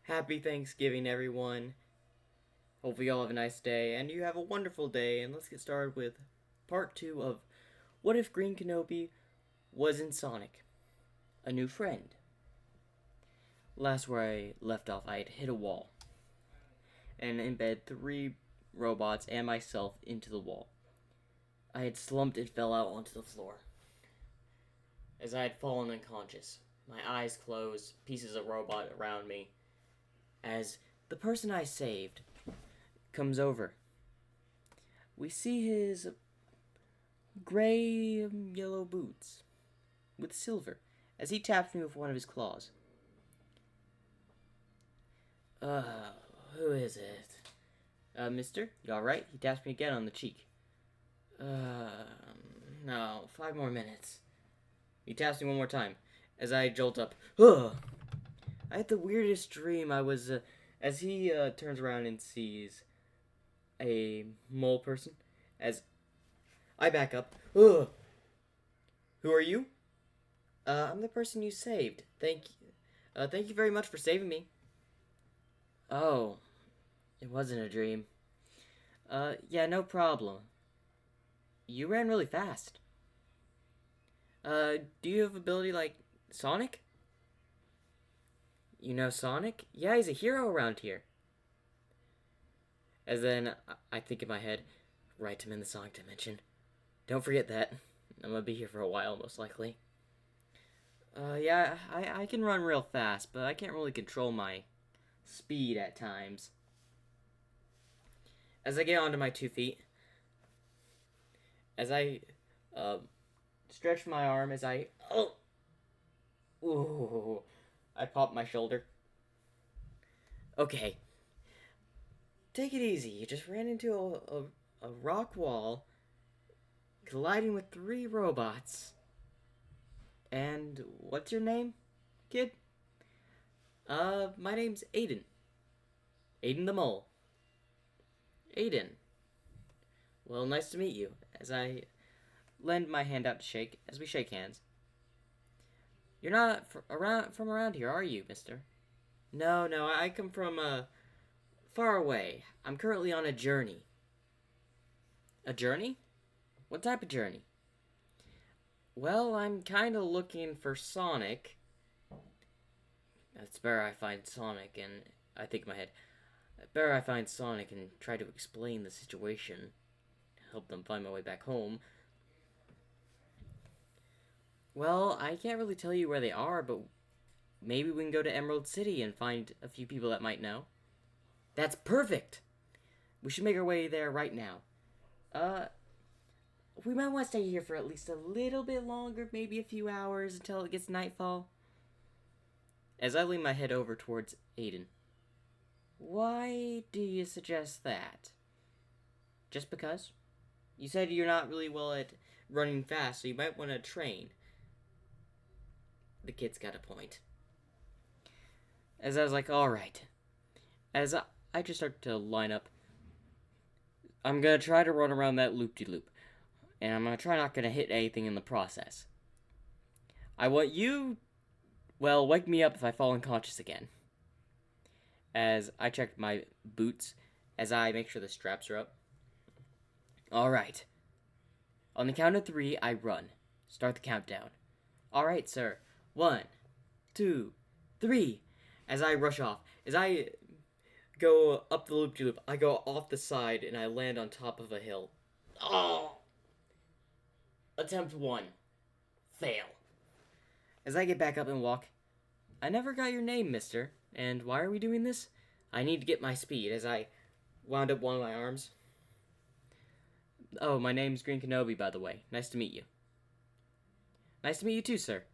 Happy Thanksgiving, everyone. Hopefully, you all have a nice day and you have a wonderful day. And let's get started with part two of What If Greenkenobi Was in Sonic? A New Friend. Last where I left off, I had hit a wall and embed three robots and myself into the wall. I had slumped and fell out onto the floor as I had fallen unconscious. My eyes closed, pieces of robot around me, as the person I saved comes over. We see his gray yellow boots with silver as he taps me with one of his claws. Uh, who is it? Mister? You alright? He taps me again on the cheek. No, 5 more minutes. He taps me one more time as I jolt up. Ugh! I had the weirdest dream. As he turns around and sees a mole person, as I back up. Ugh! Who are you? I'm the person you saved. Thank you very much for saving me. Oh, it wasn't a dream. Yeah, no problem. You ran really fast. Do you have ability like Sonic? You know Sonic? Yeah, he's a hero around here. As then I think in my head, write him in the Sonic dimension. Don't forget that. I'm gonna be here for a while, most likely. Yeah, I can run real fast, but I can't really control my speed at times. As I get onto my 2 feet, as I stretch my arm, ooh, I pop my shoulder. Okay, take it easy. You just ran into a rock wall, colliding with 3 robots. And what's your name, kid? My name's Aiden. Aiden the Mole. Aiden. Well, nice to meet you. As I lend my hand out to shake, as we shake hands. You're not from around here, are you, mister? No, I come from, far away. I'm currently on a journey. A journey? What type of journey? Well, I'm kinda looking for Sonic. It's better I find Sonic, and I think in my head, better I find Sonic and try to explain the situation. Help them find my way back home. Well, I can't really tell you where they are, but maybe we can go to Emerald City and find a few people that might know. That's perfect! We should make our way there right now. We might want to stay here for at least a little bit longer, maybe a few hours until it gets nightfall. As I lean my head over towards Aiden. Why do you suggest that? Just because? You said you're not really well at running fast, so you might want to train. The kid's got a point. As I was like, alright. As I just start to line up, I'm gonna try to run around that loop-de-loop. And I'm gonna try not gonna hit anything in the process. I want you, well, wake me up if I fall unconscious again. As I check my boots, as I make sure the straps are up. Alright. On the count of 3, I run. Start the countdown. Alright, sir. 1, 2, 3. As I rush off. As I go up the loop-de-loop, I go off the side and I land on top of a hill. Oh! Attempt 1. Fail. As I get back up and walk, I never got your name, mister. And why are we doing this? I need to get my speed as I wound up one of my arms. Oh, my name's Greenkenobi, by the way. Nice to meet you. Nice to meet you too, sir.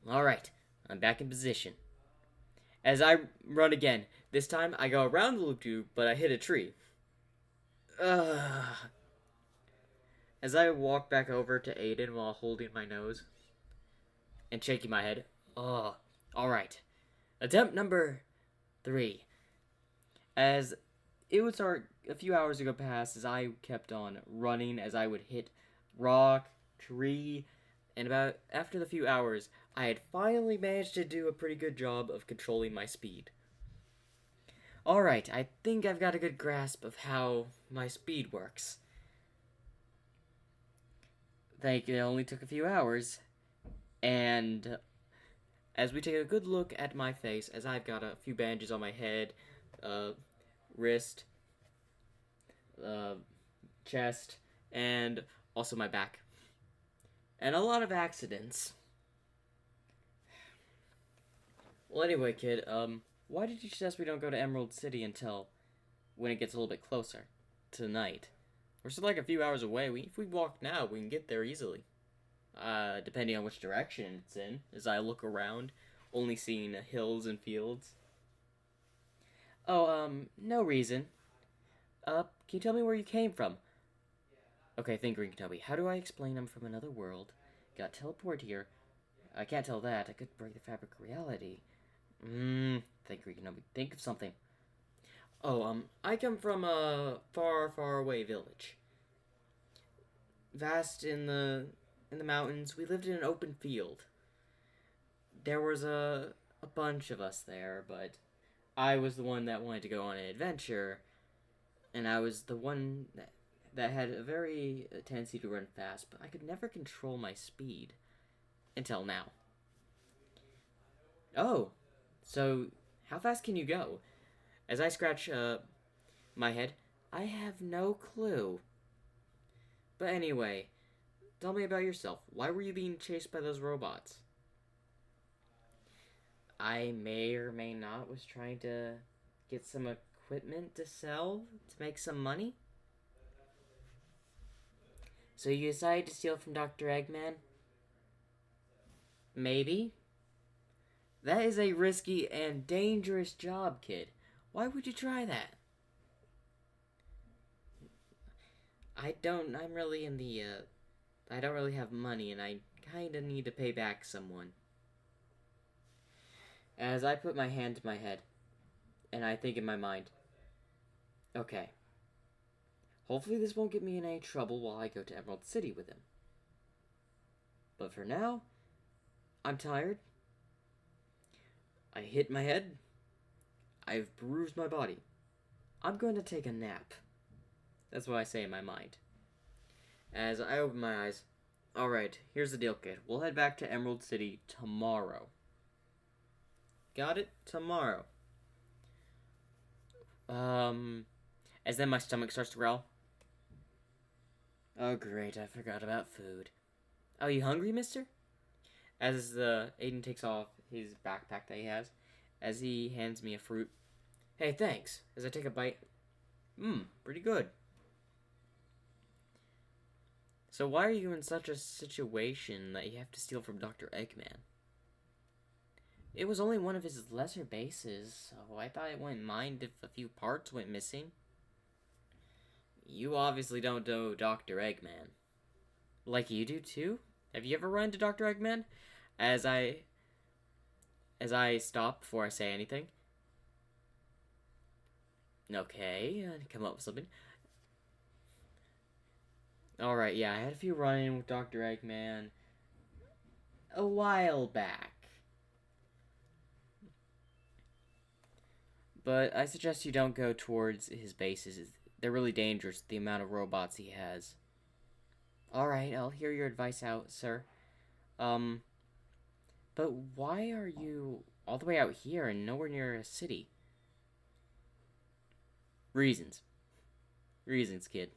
Alright, I'm back in position. As I run again, this time I go around the loop-de-loop, but I hit a tree. As I walk back over to Aiden while holding my nose and shaking my head. Alright. Attempt number 3. As it would start a few hours ago past, as I kept on running, as I would hit rock, tree, and about after the few hours, I had finally managed to do a pretty good job of controlling my speed. Alright, I think I've got a good grasp of how my speed works. Thank you, it only took a few hours. And as we take a good look at my face, as I've got a few bandages on my head, wrist, uh, chest, and also my back. And a lot of accidents. Well, anyway, kid, why did you suggest we don't go to Emerald City until when it gets a little bit closer? Tonight. We're still like a few hours away. If we walk now, we can get there easily. Depending on which direction it's in, as I look around, only seeing hills and fields. Oh, no reason. Can you tell me where you came from? Okay, think Greenkenobi. How do I explain I'm from another world? Got teleported here. I can't tell that. I could break the fabric of reality. Think Greenkenobi. Think of something. Oh, I come from a far, far away village. Vast in the mountains. We lived in an open field. There was a bunch of us there, but I was the one that wanted to go on an adventure, and I was the one that had a very tendency to run fast, but I could never control my speed until now. Oh, so how fast can you go? As I scratch my head, I have no clue. But anyway, tell me about yourself. Why were you being chased by those robots? I may or may not was trying to get some equipment to sell to make some money. So you decided to steal from Dr. Eggman? Maybe. That is a risky and dangerous job, kid. Why would you try that? I'm really in the, I don't really have money and I kinda need to pay back someone. As I put my hand to my head, and I think in my mind, okay, hopefully this won't get me in any trouble while I go to Emerald City with him. But for now, I'm tired. I hit my head. I've bruised my body. I'm going to take a nap. That's what I say in my mind. As I open my eyes, alright, here's the deal, kid. We'll head back to Emerald City tomorrow. Got it? Tomorrow. As then my stomach starts to growl. Oh great, I forgot about food. Oh, you hungry, mister? As Aiden takes off his backpack that he has, as he hands me a fruit. Hey, thanks. As I take a bite. Pretty good. So why are you in such a situation that you have to steal from Dr. Eggman? It was only one of his lesser bases, so I thought it wouldn't mind if a few parts went missing. You obviously don't know Dr. Eggman. Like you do too? Have you ever run into Dr. Eggman? As I stop before I say anything. Okay, come up with something. Alright, yeah, I had a few run-in with Dr. Eggman a while back. But I suggest you don't go towards his bases. They're really dangerous, the amount of robots he has. Alright, I'll hear your advice out, sir. But why are you all the way out here and nowhere near a city? Reasons. Reasons, kid.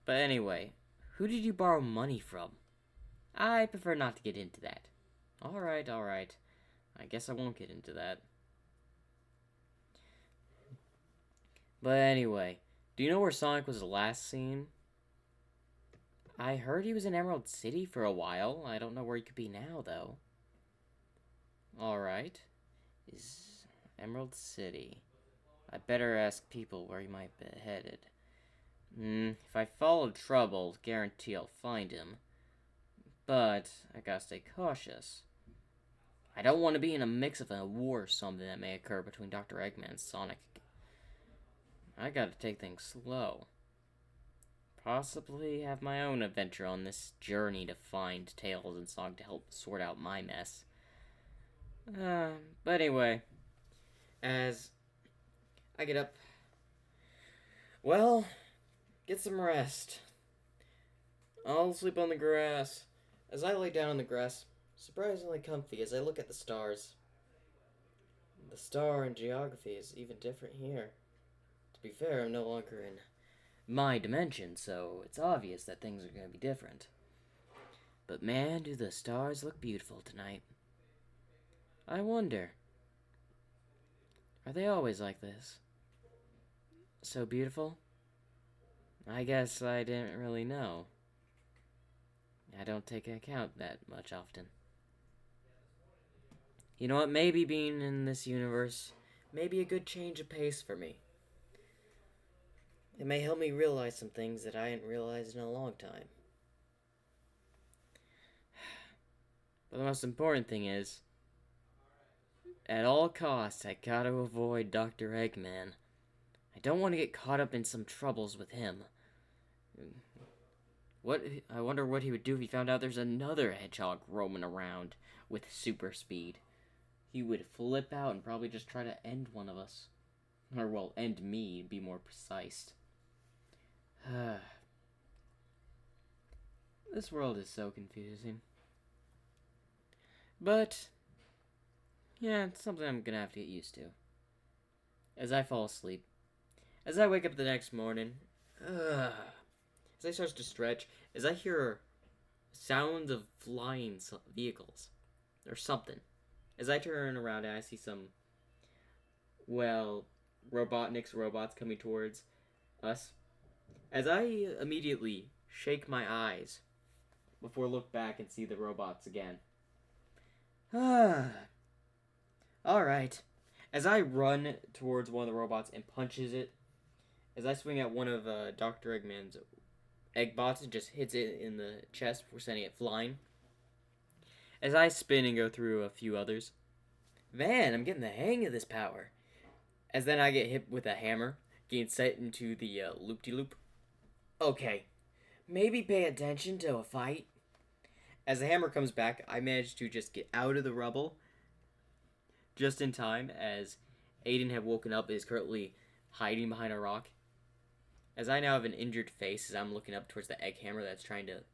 But anyway, who did you borrow money from? I prefer not to get into that. Alright. I guess I won't get into that. But anyway, do you know where Sonic was last seen? I heard he was in Emerald City for a while. I don't know where he could be now, though. Alright. Is Emerald City. I better ask people where he might be headed. If I follow trouble, guarantee I'll find him. But I gotta stay cautious. I don't want to be in a mix of a war or something that may occur between Dr. Eggman and Sonic. I gotta take things slow. Possibly have my own adventure on this journey to find Tails and Sonic to help sort out my mess. But anyway, As I get up, well, get some rest. I'll sleep on the grass. As I lay down on the grass, surprisingly comfy as I look at the stars. The star in geography is even different here. To be fair, I'm no longer in my dimension, so it's obvious that things are going to be different. But man, do the stars look beautiful tonight. I wonder, are they always like this? So beautiful? I guess I didn't really know. I don't take account that much often. You know what? Maybe being in this universe may be a good change of pace for me. It may help me realize some things that I hadn't realized in a long time. But the most important thing is, at all costs, I gotta avoid Dr. Eggman. I don't want to get caught up in some troubles with him. I wonder what he would do if he found out there's another hedgehog roaming around with super speed. He would flip out and probably just try to end one of us. Or, well, end me, to be more precise. This world is so confusing. But, yeah, it's something I'm gonna have to get used to. As I fall asleep. As I wake up the next morning, as I start to stretch, as I hear sounds of flying vehicles, or something. As I turn around and I see some, well, robots coming towards us. As I immediately shake my eyes before I look back and see the robots again. Alright. As I run towards one of the robots and punches it, as I swing at one of Dr. Eggman's eggbots and just hits it in the chest before sending it flying. As I spin and go through a few others. Man, I'm getting the hang of this power. As then I get hit with a hammer, getting set into the loop-de-loop. Okay, maybe pay attention to a fight. As the hammer comes back, I manage to just get out of the rubble just in time as Aiden had woken up and is currently hiding behind a rock. As I now have an injured face as I'm looking up towards the egg hammer that's trying to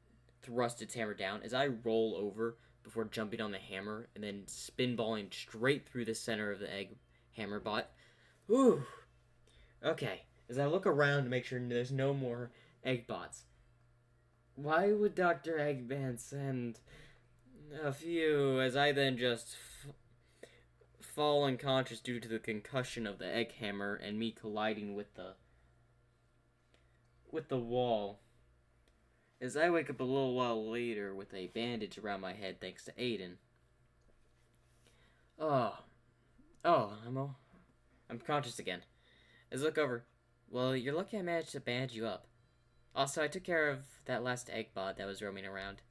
thrust its hammer down, as I roll over before jumping on the hammer and then spinballing straight through the center of the egg hammer bot. Whew. Okay, as I look around to make sure there's no more egg bots. Why would Dr. Eggman send a few, as I then just fall unconscious due to the concussion of the egg hammer and me colliding with the wall. As I wake up a little while later with a bandage around my head thanks to Aiden. I'm conscious again. As I look over, well, you're lucky I managed to bandage you up. Also, I took care of that last egg bot that was roaming around.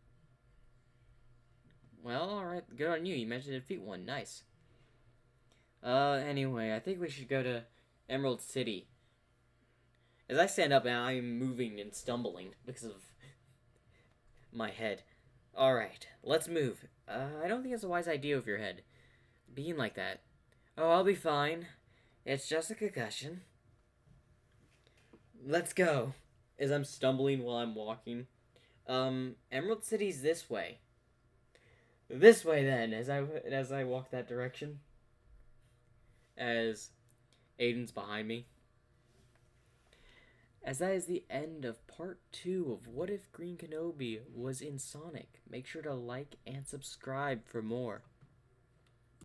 Well, alright, good on you. You managed to defeat one. Nice. Anyway, I think we should go to Emerald City. As I stand up and I'm moving and stumbling because of my head. Alright, let's move. I don't think it's a wise idea with your head being like that. Oh, I'll be fine. It's just a concussion. Let's go. As I'm stumbling while I'm walking. Emerald City's this way. This way then, as I walk that direction. As Aiden's behind me. As that is the end of part 2 of What If Greenkenobi Was in Sonic. Make sure to like and subscribe for more.